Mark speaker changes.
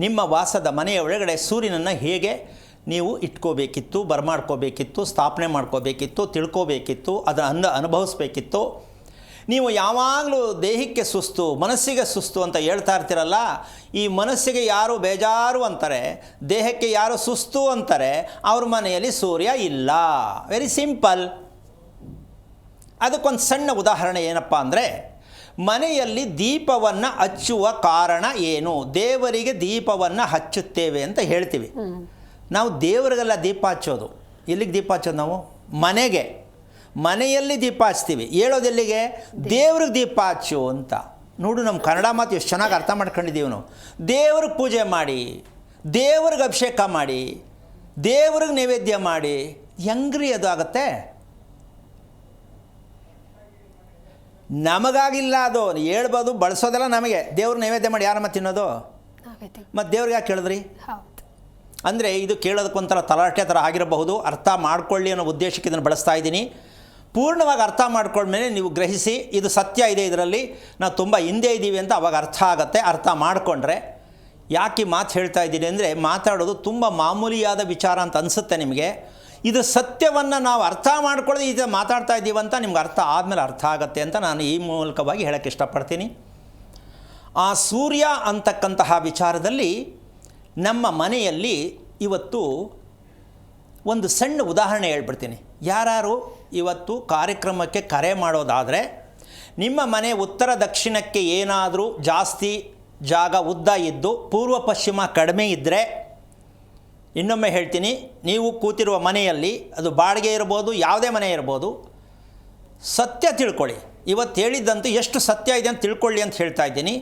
Speaker 1: ನಿಮ್ಮ ವಾಸದ ಮನೆಯ ಒಳಗಡೆ ಸೂರ್ಯನನ್ನು ಹೇಗೆ ನೀವು ಇಟ್ಕೋಬೇಕಿತ್ತು, ಬರಮಾಡ್ಕೋಬೇಕಿತ್ತು, ಸ್ಥಾಪನೆ ಮಾಡ್ಕೋಬೇಕಿತ್ತು, ತಿಳ್ಕೋಬೇಕಿತ್ತು, ಅದನ್ನು ಅನುಭವಿಸ್ಬೇಕಿತ್ತು. ನೀವು ಯಾವಾಗಲೂ ದೇಹಕ್ಕೆ ಸುಸ್ತು, ಮನಸ್ಸಿಗೆ ಸುಸ್ತು ಅಂತ ಹೇಳ್ತಾ ಇರ್ತೀರಲ್ಲ, ಈ ಮನಸ್ಸಿಗೆ ಯಾರು ಬೇಜಾರು ಅಂತಾರೆ, ದೇಹಕ್ಕೆ ಯಾರು ಸುಸ್ತು ಅಂತಾರೆ, ಅವ್ರ ಮನೆಯಲ್ಲಿ ಸೂರ್ಯ ಇಲ್ಲ. Very simple. ಅದಕ್ಕೊಂದು ಸಣ್ಣ ಉದಾಹರಣೆ ಏನಪ್ಪ ಅಂದರೆ, ಮನೆಯಲ್ಲಿ ದೀಪವನ್ನು ಹಚ್ಚುವ ಕಾರಣ ಏನು? ದೇವರಿಗೆ ದೀಪವನ್ನು ಹಚ್ಚುತ್ತೇವೆ ಅಂತ ಹೇಳ್ತೀವಿ. ನಾವು ದೇವರಿಗೆಲ್ಲ ದೀಪ ಹಚ್ಚೋದು. ಎಲ್ಲಿಗೆ ದೀಪ ಹಚ್ಚೋದು? ನಾವು ಮನೆಯಲ್ಲಿ ದೀಪ ಹಚ್ತೀವಿ. ಹೇಳೋದೆಲ್ಲಿಗೆ? ದೇವ್ರಿಗೆ ದೀಪ ಹಚ್ಚು ಅಂತ. ನೋಡು, ನಮ್ಮ ಕನ್ನಡ ಮಾತು ಎಷ್ಟು ಚೆನ್ನಾಗಿ ಅರ್ಥ ಮಾಡ್ಕೊಂಡಿದ್ದೀವಿ ನಾವು. ದೇವ್ರಿಗೆ ಪೂಜೆ ಮಾಡಿ, ದೇವ್ರಿಗೆ ಅಭಿಷೇಕ ಮಾಡಿ, ದೇವ್ರಿಗೆ ನೈವೇದ್ಯ ಮಾಡಿ, ಹೆಂಗ್ರಿ ಅದು ಆಗುತ್ತೆ? ನಮಗಾಗಿಲ್ಲ ಅದು. ಹೇಳ್ಬೋದು, ಬಳಸೋದೆಲ್ಲ ನಮಗೆ. ದೇವ್ರ ನೈವೇದ್ಯ ಮಾಡಿ ಯಾರಮ್ಮ ತಿನ್ನೋದು? ಮತ್ತು ದೇವ್ರಿಗೆ ಯಾಕೆ ಕೇಳಿದ್ರಿ? ಅಂದರೆ ಇದು ಕೇಳೋದಕ್ಕೊಂಥರ ತಲಾಟೆ ಥರ ಆಗಿರಬಹುದು. ಅರ್ಥ ಮಾಡ್ಕೊಳ್ಳಿ ಅನ್ನೋ ಉದ್ದೇಶಕ್ಕೆ ಇದನ್ನು ಬಳಸ್ತಾ ಇದ್ದೀನಿ. ಪೂರ್ಣವಾಗಿ ಅರ್ಥ ಮಾಡ್ಕೊಂಡ್ಮೇಲೆ ನೀವು ಗ್ರಹಿಸಿ, ಇದು ಸತ್ಯ ಇದೆ, ಇದರಲ್ಲಿ ನಾವು ತುಂಬ ಹಿಂದೆ ಇದ್ದೀವಿ ಅಂತ ಅವಾಗ ಅರ್ಥ ಆಗುತ್ತೆ. ಅರ್ಥ ಮಾಡಿಕೊಂಡ್ರೆ ಯಾಕೆ ಮಾತು ಹೇಳ್ತಾ ಇದ್ದೀನಿ ಅಂದರೆ, ಮಾತಾಡೋದು ತುಂಬ ಮಾಮೂಲಿಯಾದ ವಿಚಾರ ಅಂತ ಅನಿಸುತ್ತೆ ನಿಮಗೆ. ಇದು ಸತ್ಯವನ್ನು ನಾವು ಅರ್ಥ ಮಾಡ್ಕೊಳ್ಳೋದು ಇದು ಮಾತಾಡ್ತಾ ಇದ್ದೀವಂತ ನಿಮ್ಗೆ ಅರ್ಥ ಆದಮೇಲೆ ಅರ್ಥ ಆಗುತ್ತೆ ಅಂತ ನಾನು ಈ ಮೂಲಕವಾಗಿ ಹೇಳೋಕ್ಕೆ ಇಷ್ಟಪಡ್ತೀನಿ. ಆ ಸೂರ್ಯ ಅಂತಕ್ಕಂತಹ ವಿಚಾರದಲ್ಲಿ ನಮ್ಮ ಮನೆಯಲ್ಲಿ ಇವತ್ತು ಒಂದು ಸಣ್ಣ ಉದಾಹರಣೆ ಹೇಳ್ಬಿಡ್ತೀನಿ. ಯಾರು ಇವತ್ತು ಕಾರ್ಯಕ್ರಮಕ್ಕೆ ಕರೆ ಮಾಡೋದಾದರೆ, ನಿಮ್ಮ ಮನೆ ಉತ್ತರ ದಕ್ಷಿಣಕ್ಕೆ ಏನಾದರೂ ಜಾಸ್ತಿ ಜಾಗ ಉದ್ದ ಇದ್ದು ಪೂರ್ವ ಪಶ್ಚಿಮ ಕಡಿಮೆ ಇದ್ದರೆ, ಇನ್ನೊಮ್ಮೆ ಹೇಳ್ತೀನಿ, ನೀವು ಕೂತಿರುವ ಮನೆಯಲ್ಲಿ ಅದು ಬಾಡಿಗೆ ಇರ್ಬೋದು, ಯಾವುದೇ ಮನೆ ಇರ್ಬೋದು, ಸತ್ಯ ತಿಳ್ಕೊಳ್ಳಿ. ಇವತ್ತು ಹೇಳಿದ್ದಂತೂ ಎಷ್ಟು ಸತ್ಯ ಇದೆ ಅಂತ ತಿಳ್ಕೊಳ್ಳಿ ಅಂತ ಹೇಳ್ತಾ ಇದ್ದೀನಿ.